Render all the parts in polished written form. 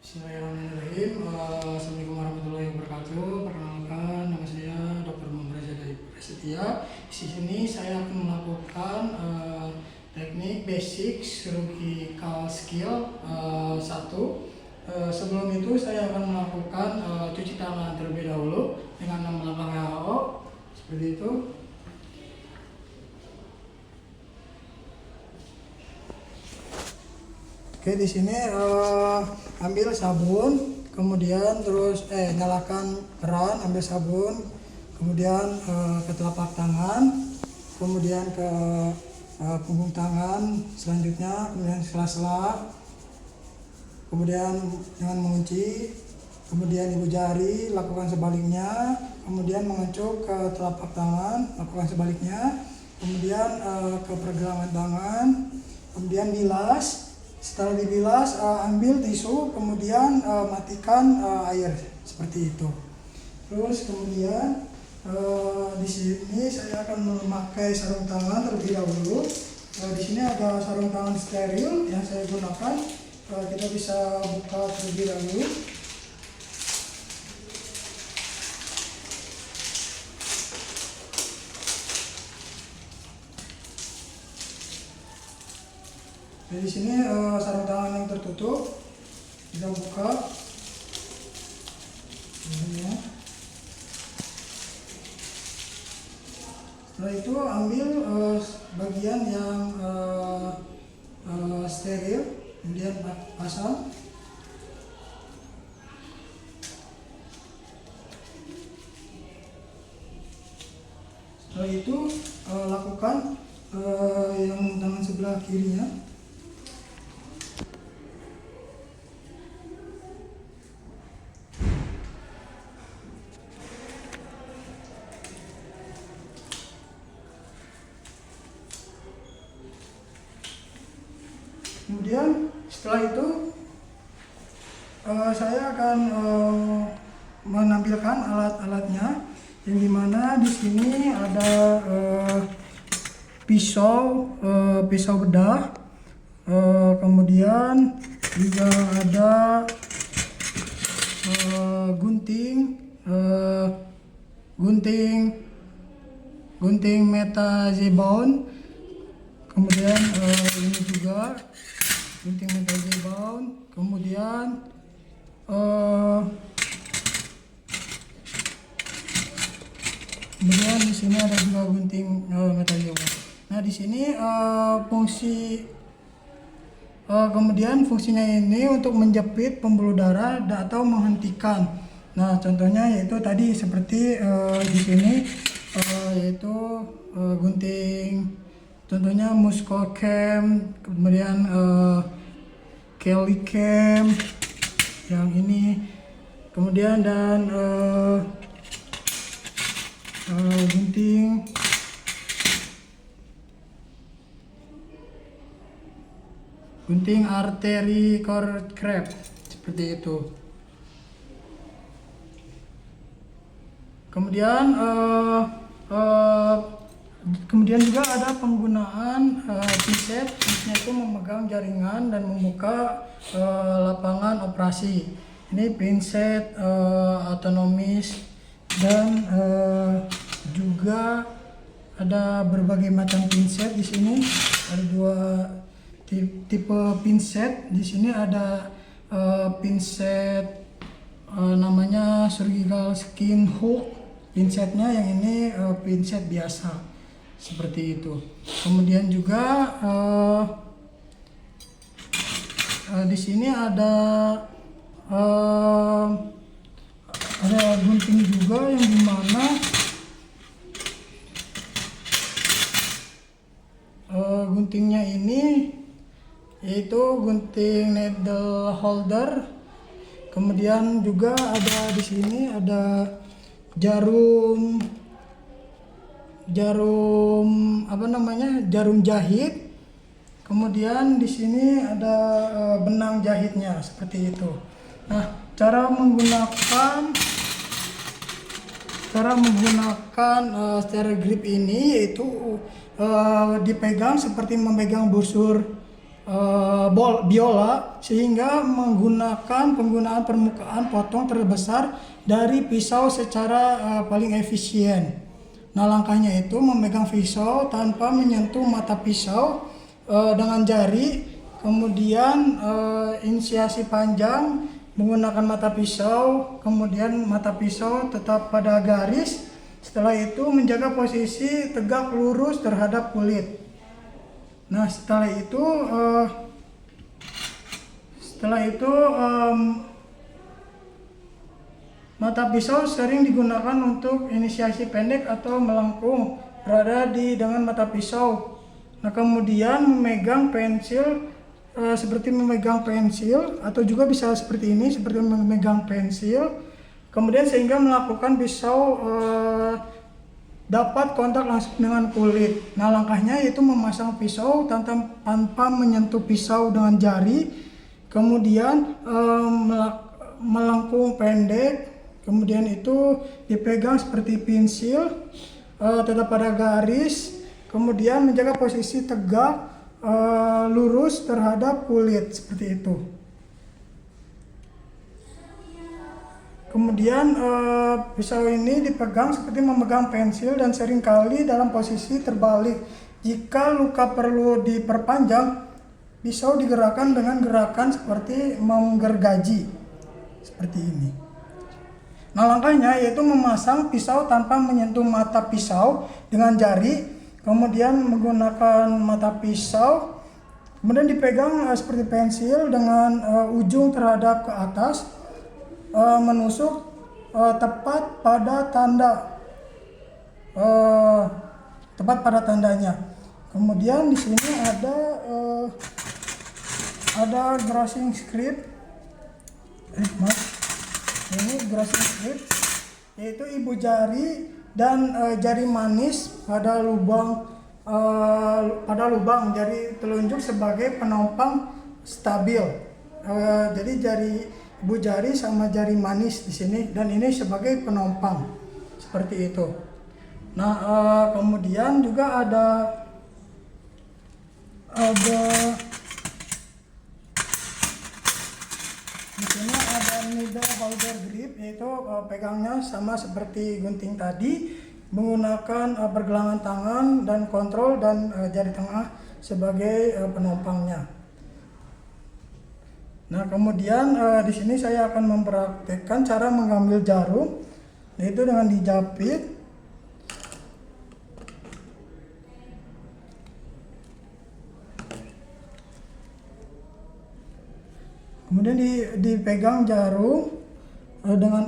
Bismillahirrahmanirrahim. Assalamualaikum warahmatullahi wabarakatuh. Perkenalkan, nama saya Dr. Muhammad Reza dari Prasetya. Di sini saya akan melakukan teknik basic surgical skill 1. Sebelum itu saya akan melakukan cuci tangan terlebih dahulu dengan 6 langkah WHO seperti itu. Oke, di sini ambil sabun, kemudian terus nyalakan keran, ambil sabun, kemudian ke telapak tangan, kemudian ke punggung tangan, selanjutnya kemudian sela-sela, kemudian dengan mengunci, kemudian ibu jari, lakukan sebaliknya, kemudian mengencuk ke telapak tangan, lakukan sebaliknya, kemudian ke pergelangan tangan, kemudian bilas. Setelah dibilas, ambil tisu, kemudian matikan air seperti itu. Terus kemudian di sini saya akan memakai sarung tangan terlebih dahulu. Di sini ada sarung tangan steril yang saya gunakan. Kita bisa buka terlebih dahulu. Di sini sarung tangan yang tertutup, kita buka. Setelah itu ambil bagian yang steril, kemudian pasang. Setelah itu lakukan yang tangan sebelah kirinya. Kemudian setelah itu saya akan menampilkan alat-alatnya, yang dimana di sini ada pisau bedah, kemudian juga ada gunting metazobound, kemudian ini juga gunting metazobound, kemudian di sini ada juga gunting metazobound. Nah, di sini kemudian fungsinya ini untuk menjepit pembuluh darah atau menghentikan. Nah, contohnya yaitu tadi seperti di sini yaitu gunting, contohnya Muscocam, kemudian Kellycam yang ini, kemudian dan gunting arteri cord crab seperti itu. Kemudian juga ada penggunaan pinset. Pinsetnya itu memegang jaringan dan membuka lapangan operasi. Ini pinset autonomis, dan juga ada berbagai macam pinset di sini. Ada dua tipe pinset. Di sini ada pinset namanya surgical skin hook pinsetnya, yang ini pinset biasa seperti itu. Kemudian juga di sini ada gunting juga, yang dimana guntingnya ini yaitu gunting needle holder. Kemudian juga ada di sini ada jarum jahit. Kemudian di sini ada benang jahitnya seperti itu. Nah, cara menggunakan stereo grip ini yaitu dipegang seperti memegang busur biola, sehingga menggunakan penggunaan permukaan potong terbesar dari pisau secara paling efisien. Nah, langkahnya itu memegang pisau tanpa menyentuh mata pisau dengan jari, kemudian inisiasi panjang menggunakan mata pisau, kemudian mata pisau tetap pada garis. Setelah itu menjaga posisi tegak lurus terhadap kulit. Nah, setelah itu mata pisau sering digunakan untuk inisiasi pendek atau melengkung berada dengan mata pisau. Nah, kemudian memegang pensil seperti memegang pensil, atau juga bisa seperti ini, seperti memegang pensil. Kemudian sehingga melakukan pisau dapat kontak langsung dengan kulit. Nah, langkahnya yaitu memasang pisau tanpa menyentuh pisau dengan jari. Kemudian melengkung pendek. Kemudian itu dipegang seperti pensil, tetap pada garis. Kemudian menjaga posisi tegak lurus terhadap kulit seperti itu. Kemudian pisau ini dipegang seperti memegang pensil dan seringkali dalam posisi terbalik. Jika luka perlu diperpanjang, pisau digerakkan dengan gerakan seperti menggergaji seperti ini. Nah, langkahnya yaitu memasang pisau tanpa menyentuh mata pisau dengan jari, kemudian menggunakan mata pisau, kemudian dipegang seperti pensil dengan ujung terhadap ke atas, menusuk tepat pada tandanya. Kemudian di sini ada grossing script. Ini grossing script, yaitu ibu jari dan jari manis pada lubang jari telunjuk sebagai penopang stabil. Jadi ibu jari sama jari manis di sini, dan ini sebagai penopang seperti itu. Nah, kemudian juga ada di sini ada needle holder grip, yaitu pegangnya sama seperti gunting tadi, menggunakan pergelangan tangan dan kontrol dan jari tengah sebagai penopangnya. Nah, kemudian di sini saya akan mempraktekkan cara mengambil jarum, yaitu dengan dijepit. Kemudian dipegang jarum dengan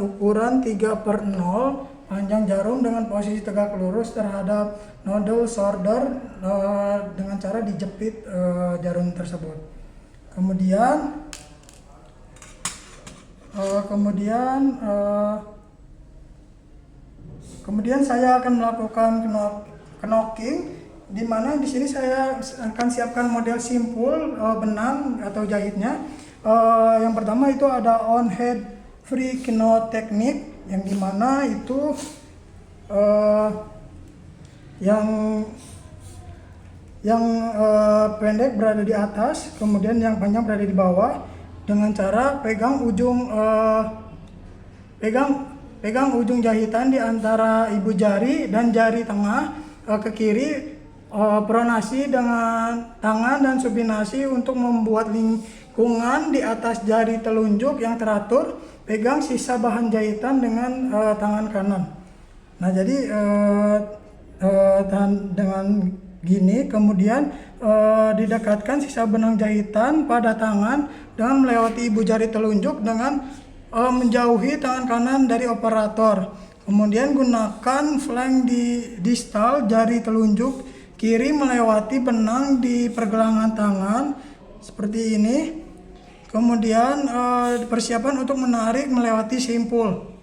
ukuran 3/0, panjang jarum dengan posisi tegak lurus terhadap nozzle shoulder dengan cara dijepit jarum tersebut. Kemudian saya akan melakukan knocking, di mana di sini saya akan siapkan model simpul benang atau jahitnya. Yang pertama itu ada on head free knot technique, yang dimana itu yang pendek berada di atas, kemudian yang panjang berada di bawah, dengan cara pegang ujung jahitan di antara ibu jari dan jari tengah ke kiri, pronasi dengan tangan dan subinasi untuk membuat lingkungan di atas jari telunjuk yang teratur. Pegang sisa bahan jahitan dengan tangan kanan. Nah, jadi dengan gini, kemudian didekatkan sisa benang jahitan pada tangan dengan melewati ibu jari telunjuk dengan menjauhi tangan kanan dari operator. Kemudian gunakan flank di distal jari telunjuk kiri melewati benang di pergelangan tangan seperti ini. Kemudian persiapan untuk menarik melewati simpul.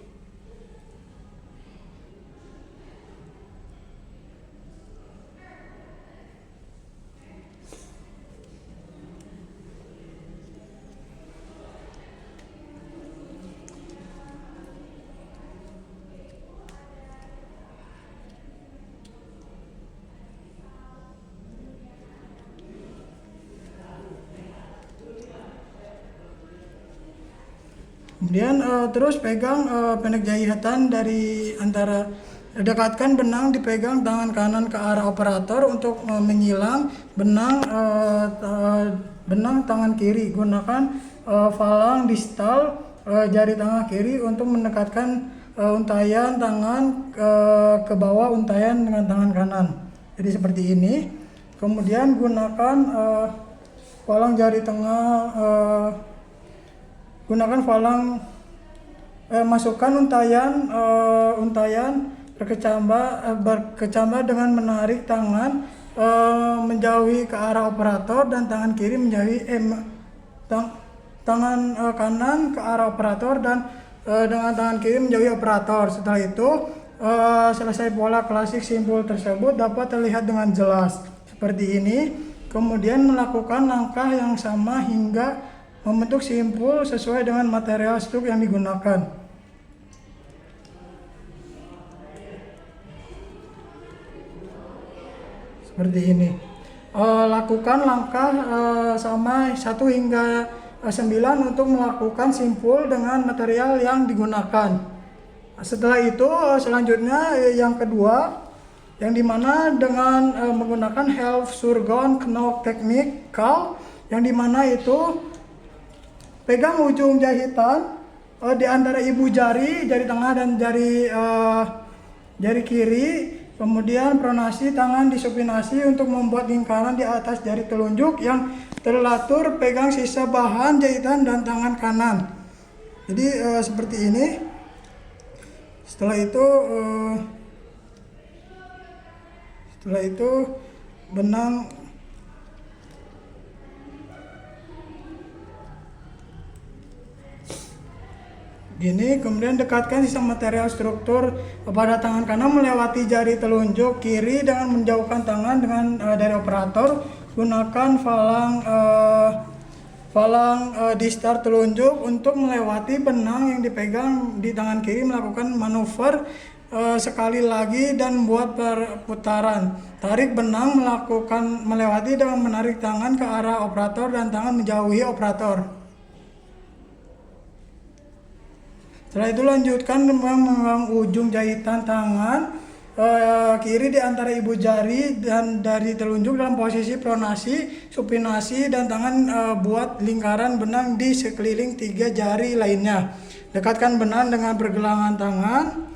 Kemudian terus pegang pendek jahatan dari antara, dekatkan benang, dipegang tangan kanan ke arah operator untuk menyilang benang tangan kiri. Gunakan falang distal jari tengah kiri untuk mendekatkan untayan tangan ke bawah untayan dengan tangan kanan. Jadi seperti ini. Kemudian gunakan falang jari tengah, gunakan falang, masukkan untayan berkecambah dengan menarik tangan menjauhi ke arah operator dan tangan kiri menjauhi tangan kanan ke arah operator dan dengan tangan kiri menjauhi operator. Setelah itu selesai pola klasik simpul tersebut dapat terlihat dengan jelas seperti ini. Kemudian melakukan langkah yang sama hingga membentuk simpul sesuai dengan material struk yang digunakan. Seperti ini. Lakukan langkah sama 1 hingga 9 untuk melakukan simpul dengan material yang digunakan. Setelah itu selanjutnya yang kedua, yang dimana dengan menggunakan half surgon knot technique, yang dimana itu pegang ujung jahitan di antara ibu jari tengah dan jari kiri. Kemudian pronasi tangan disupinasi untuk membuat lingkaran di atas jari telunjuk yang terlatur, pegang sisa bahan jahitan dan tangan kanan. Jadi seperti ini. Setelah itu benang gini, kemudian dekatkan sisa material struktur pada tangan kanan melewati jari telunjuk kiri dengan menjauhkan tangan dari operator. Gunakan falang distar telunjuk untuk melewati benang yang dipegang di tangan kiri, melakukan manuver sekali lagi dan buat perputaran. Tarik benang melewati dengan menarik tangan ke arah operator dan tangan menjauhi operator. Setelah itu lanjutkan memegang ujung jahitan tangan kiri di antara ibu jari dan dari telunjuk dalam posisi pronasi, supinasi, dan tangan buat lingkaran benang di sekeliling 3 jari lainnya. Dekatkan benang dengan pergelangan tangan.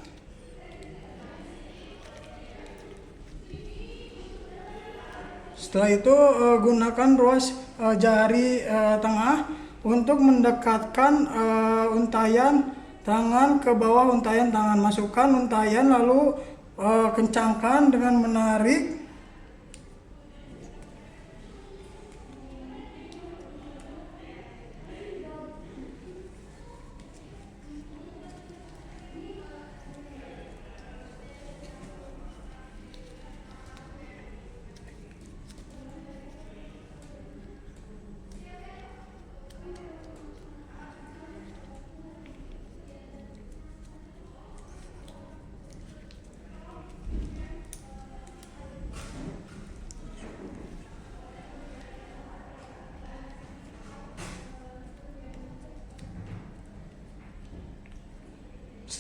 Setelah itu gunakan ruas jari tengah untuk mendekatkan untayan tangan ke bawah untayan tangan. Masukkan untayan lalu kencangkan dengan menarik.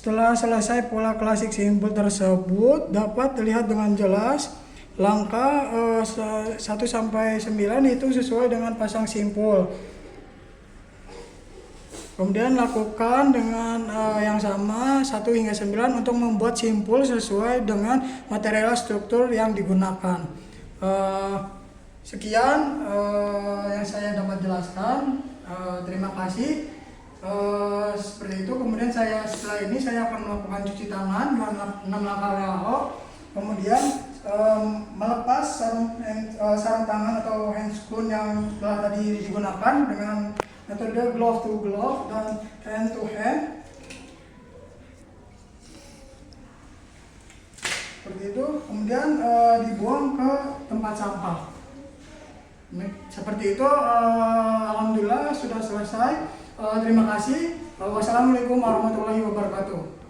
Setelah selesai pola klasik simpul tersebut dapat terlihat dengan jelas langkah 1 sampai 9 itu sesuai dengan pasang simpul. Kemudian lakukan dengan yang sama 1 hingga 9 untuk membuat simpul sesuai dengan material struktur yang digunakan. Sekian yang saya dapat jelaskan. Terima kasih. Seperti itu. Kemudian setelah ini saya akan melakukan cuci tangan dengan 6 langkah WHO. Kemudian melepas sarung tangan atau handscoon yang telah tadi digunakan dengan metode glove to glove dan hand to hand. Seperti itu. Kemudian dibuang ke tempat sampah. Seperti itu. Alhamdulillah sudah selesai. Terima kasih. Wassalamualaikum warahmatullahi wabarakatuh.